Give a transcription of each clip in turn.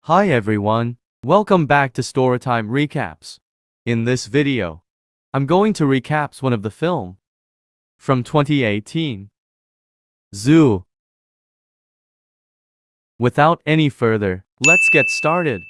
Hi everyone, welcome back to Storytime Recaps. In this video, I'm going to recap one of the film from 2018, Zoo. Without any further, let's get started.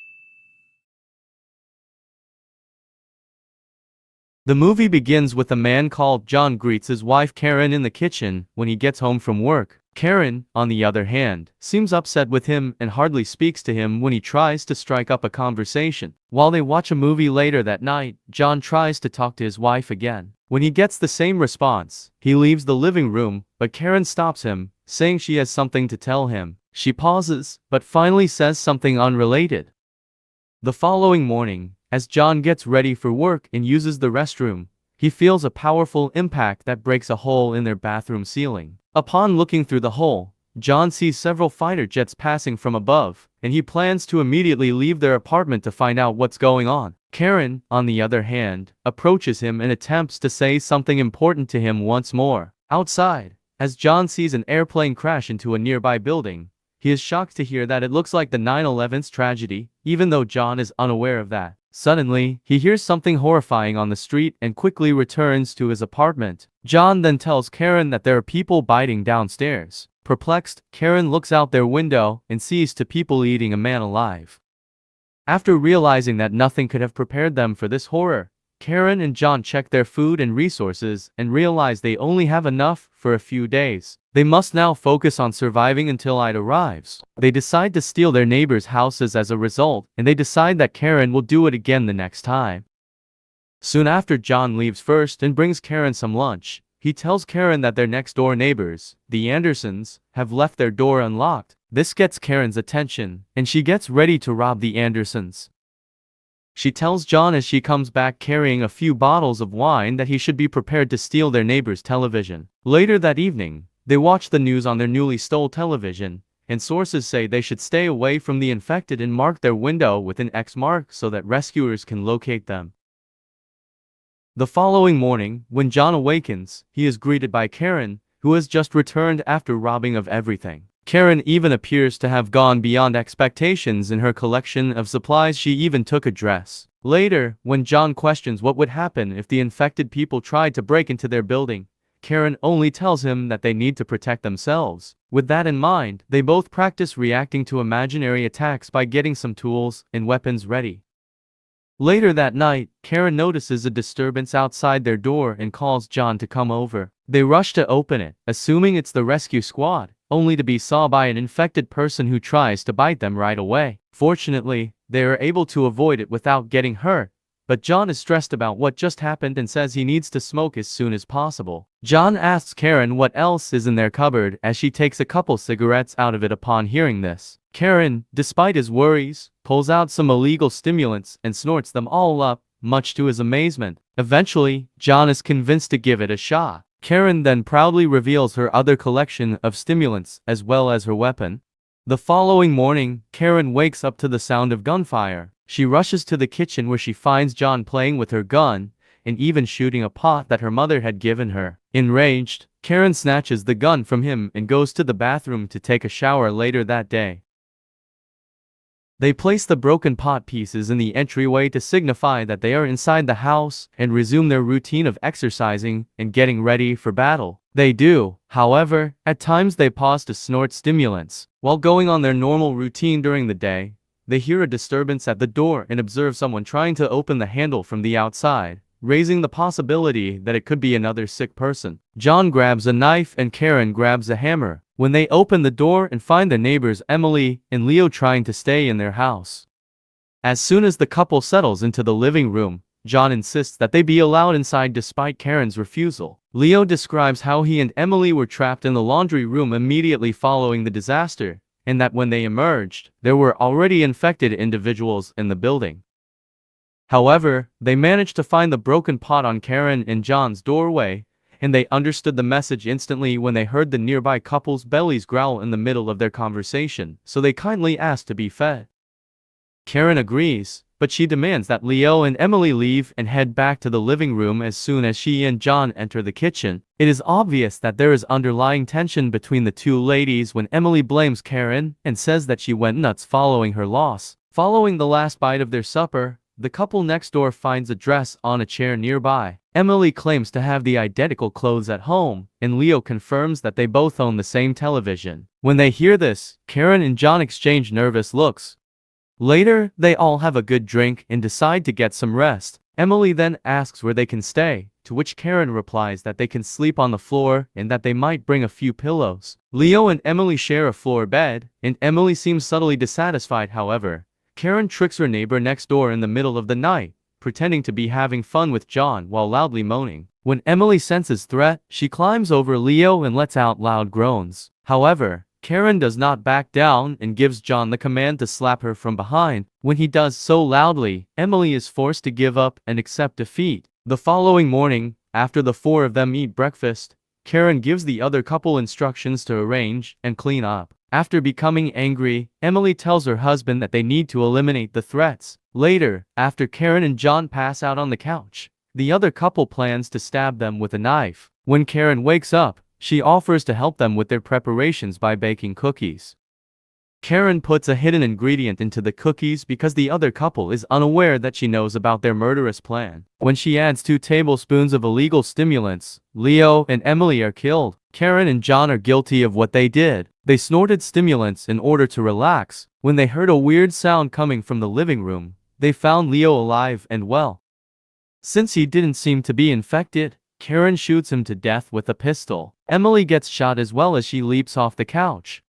The movie begins with a man called John greets his wife Karen in the kitchen when he gets home from work. Karen, on the other hand, seems upset with him and hardly speaks to him when he tries to strike up a conversation. While they watch a movie later that night, John tries to talk to his wife again. When he gets the same response, he leaves the living room, but Karen stops him, saying she has something to tell him. She pauses, but finally says something unrelated. The following morning, as John gets ready for work and uses the restroom, he feels a powerful impact that breaks a hole in their bathroom ceiling. Upon looking through the hole, John sees several fighter jets passing from above, and he plans to immediately leave their apartment to find out what's going on. Karen, on the other hand, approaches him and attempts to say something important to him once more. Outside, as John sees an airplane crash into a nearby building, he is shocked to hear that it looks like the 9/11's tragedy, even though John is unaware of that. Suddenly, he hears something horrifying on the street and quickly returns to his apartment. John then tells Karen that there are people biting downstairs. Perplexed, Karen looks out their window and sees two people eating a man alive. After realizing that nothing could have prepared them for this horror, Karen and John check their food and resources and realize they only have enough for a few days. They must now focus on surviving until Id arrives. They decide to steal their neighbors' houses as a result, and they decide that Karen will do it again the next time. Soon after, John leaves first and brings Karen some lunch. He tells Karen that their next-door neighbors, the Andersons, have left their door unlocked. This gets Karen's attention, and she gets ready to rob the Andersons. She tells John as she comes back carrying a few bottles of wine that he should be prepared to steal their neighbor's television. Later that evening, they watch the news on their newly stole television, and sources say they should stay away from the infected and mark their window with an X mark so that rescuers can locate them. The following morning, when John awakens, he is greeted by Karen, who has just returned after robbing of everything. Karen even appears to have gone beyond expectations in her collection of supplies. She even took a dress. Later, when John questions what would happen if the infected people tried to break into their building, Karen only tells him that they need to protect themselves. With that in mind, they both practice reacting to imaginary attacks by getting some tools and weapons ready. Later that night, Karen notices a disturbance outside their door and calls John to come over. They rush to open it, assuming it's the rescue squad, only to be saw by an infected person who tries to bite them right away. Fortunately, they are able to avoid it without getting hurt, but John is stressed about what just happened and says he needs to smoke as soon as possible. John asks Karen what else is in their cupboard as she takes a couple cigarettes out of it upon hearing this. Karen, despite his worries, pulls out some illegal stimulants and snorts them all up, much to his amazement. Eventually, John is convinced to give it a shot. Karen then proudly reveals her other collection of stimulants as well as her weapon. The following morning, Karen wakes up to the sound of gunfire. She rushes to the kitchen where she finds John playing with her gun and even shooting a pot that her mother had given her. Enraged, Karen snatches the gun from him and goes to the bathroom to take a shower later that day. They place the broken pot pieces in the entryway to signify that they are inside the house and resume their routine of exercising and getting ready for battle. They do, however, at times they pause to snort stimulants. While going on their normal routine during the day, they hear a disturbance at the door and observe someone trying to open the handle from the outside, raising the possibility that it could be another sick person. John grabs a knife and Karen grabs a hammer when they open the door and find the neighbors Emily and Leo trying to stay in their house. As soon as the couple settles into the living room, John insists that they be allowed inside despite Karen's refusal. Leo describes how he and Emily were trapped in the laundry room immediately following the disaster, and that when they emerged, there were already infected individuals in the building. However, they managed to find the broken pot on Karen and John's doorway, and they understood the message instantly when they heard the nearby couple's bellies growl in the middle of their conversation, so they kindly asked to be fed. Karen agrees, but she demands that Leo and Emily leave and head back to the living room as soon as she and John enter the kitchen. It is obvious that there is underlying tension between the two ladies when Emily blames Karen and says that she went nuts following her loss. Following the last bite of their supper, the couple next door finds a dress on a chair nearby. Emily claims to have the identical clothes at home, and Leo confirms that they both own the same television. When they hear this, Karen and John exchange nervous looks. Later, they all have a good drink and decide to get some rest. Emily then asks where they can stay, to which Karen replies that they can sleep on the floor and that they might bring a few pillows. Leo and Emily share a floor bed, and Emily seems subtly dissatisfied. However, Karen tricks her neighbor next door in the middle of the night, pretending to be having fun with John while loudly moaning. When Emily senses threat, she climbs over Leo and lets out loud groans. However, Karen does not back down and gives John the command to slap her from behind. When he does so loudly, Emily is forced to give up and accept defeat. The following morning, after the four of them eat breakfast, Karen gives the other couple instructions to arrange and clean up. After becoming angry, Emily tells her husband that they need to eliminate the threats. Later, after Karen and John pass out on the couch, the other couple plans to stab them with a knife. When Karen wakes up, she offers to help them with their preparations by baking cookies. Karen puts a hidden ingredient into the cookies because the other couple is unaware that she knows about their murderous plan. When she adds 2 tablespoons of illegal stimulants, Leo and Emily are killed. Karen and John are guilty of what they did. They snorted stimulants in order to relax. When they heard a weird sound coming from the living room, they found Leo alive and well. Since he didn't seem to be infected, Karen shoots him to death with a pistol. Emily gets shot as well as she leaps off the couch.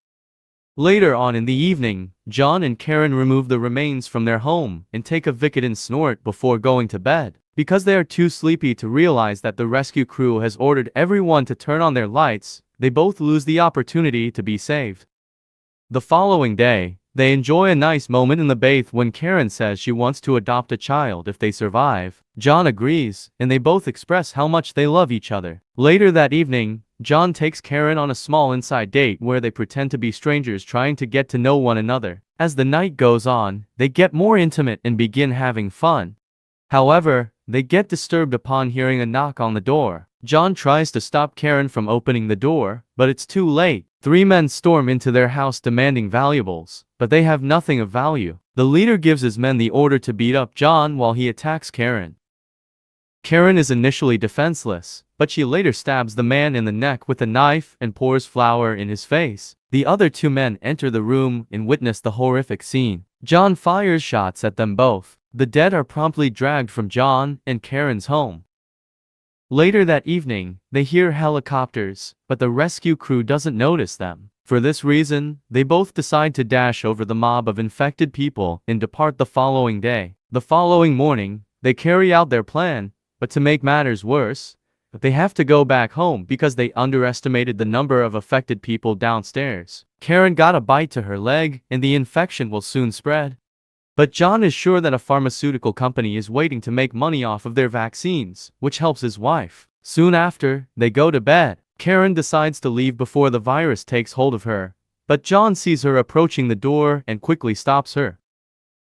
Later on in the evening, John and Karen remove the remains from their home and take a Vicodin snort before going to bed. Because they are too sleepy to realize that the rescue crew has ordered everyone to turn on their lights, they both lose the opportunity to be saved. The following day, they enjoy a nice moment in the bath when Karen says she wants to adopt a child if they survive. John agrees, and they both express how much they love each other. Later that evening, John takes Karen on a small inside date where they pretend to be strangers trying to get to know one another. As the night goes on, they get more intimate and begin having fun. However, they get disturbed upon hearing a knock on the door. John tries to stop Karen from opening the door, but it's too late. 3 men storm into their house demanding valuables, but they have nothing of value. The leader gives his men the order to beat up John while he attacks Karen. Karen is initially defenseless, but she later stabs the man in the neck with a knife and pours flour in his face. The other 2 men enter the room and witness the horrific scene. John fires shots at them both. The dead are promptly dragged from John and Karen's home. Later that evening, they hear helicopters, but the rescue crew doesn't notice them. For this reason, they both decide to dash over the mob of infected people and depart the following day. The following morning, they carry out their plan, but to make matters worse, they have to go back home because they underestimated the number of affected people downstairs. Karen got a bite to her leg, and the infection will soon spread. But John is sure that a pharmaceutical company is waiting to make money off of their vaccines, which helps his wife. Soon after, they go to bed. Karen decides to leave before the virus takes hold of her, but John sees her approaching the door and quickly stops her.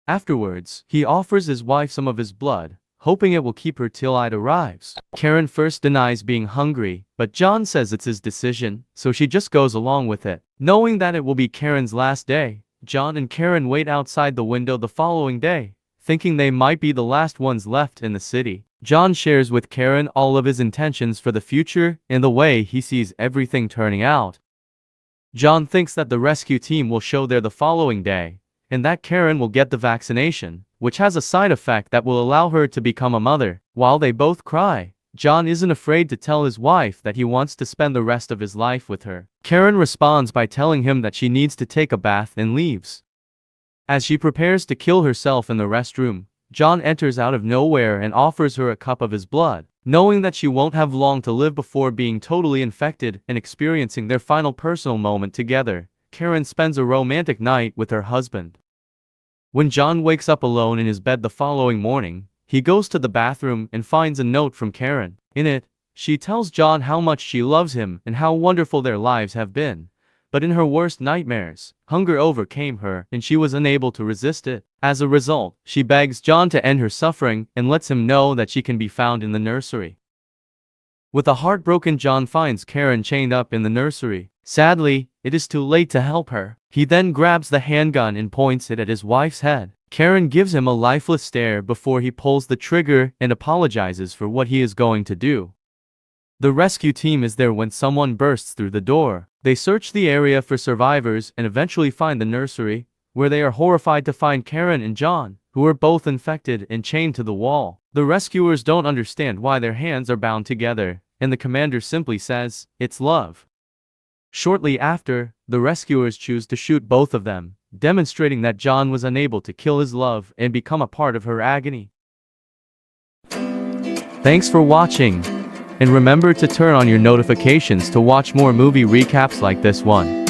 Afterwards, he offers his wife some of his blood, hoping it will keep her till Ida arrives. Karen first denies being hungry, but John says it's his decision, so she just goes along with it. Knowing that it will be Karen's last day, John and Karen wait outside the window the following day, thinking they might be the last ones left in the city. John shares with Karen all of his intentions for the future and the way he sees everything turning out. John thinks that the rescue team will show there the following day, and that Karen will get the vaccination, which has a side effect that will allow her to become a mother. While they both cry, John isn't afraid to tell his wife that he wants to spend the rest of his life with her. Karen responds by telling him that she needs to take a bath and leaves. As she prepares to kill herself in the restroom, John enters out of nowhere and offers her a cup of his blood. Knowing that she won't have long to live before being totally infected and experiencing their final personal moment together, Karen spends a romantic night with her husband. When John wakes up alone in his bed the following morning, he goes to the bathroom and finds a note from Karen. In it, she tells John how much she loves him and how wonderful their lives have been. But in her worst nightmares, hunger overcame her and she was unable to resist it. As a result, she begs John to end her suffering and lets him know that she can be found in the nursery. With a heartbroken John finds Karen chained up in the nursery. Sadly, it is too late to help her. He then grabs the handgun and points it at his wife's head. Karen gives him a lifeless stare before he pulls the trigger and apologizes for what he is going to do. The rescue team is there when someone bursts through the door. They search the area for survivors and eventually find the nursery, where they are horrified to find Karen and John, who are both infected and chained to the wall. The rescuers don't understand why their hands are bound together, and the commander simply says, "It's love." Shortly after, the rescuers choose to shoot both of them, demonstrating that John was unable to kill his love and become a part of her agony. Thanks for watching, and remember to turn on your notifications to watch more movie recaps like this one.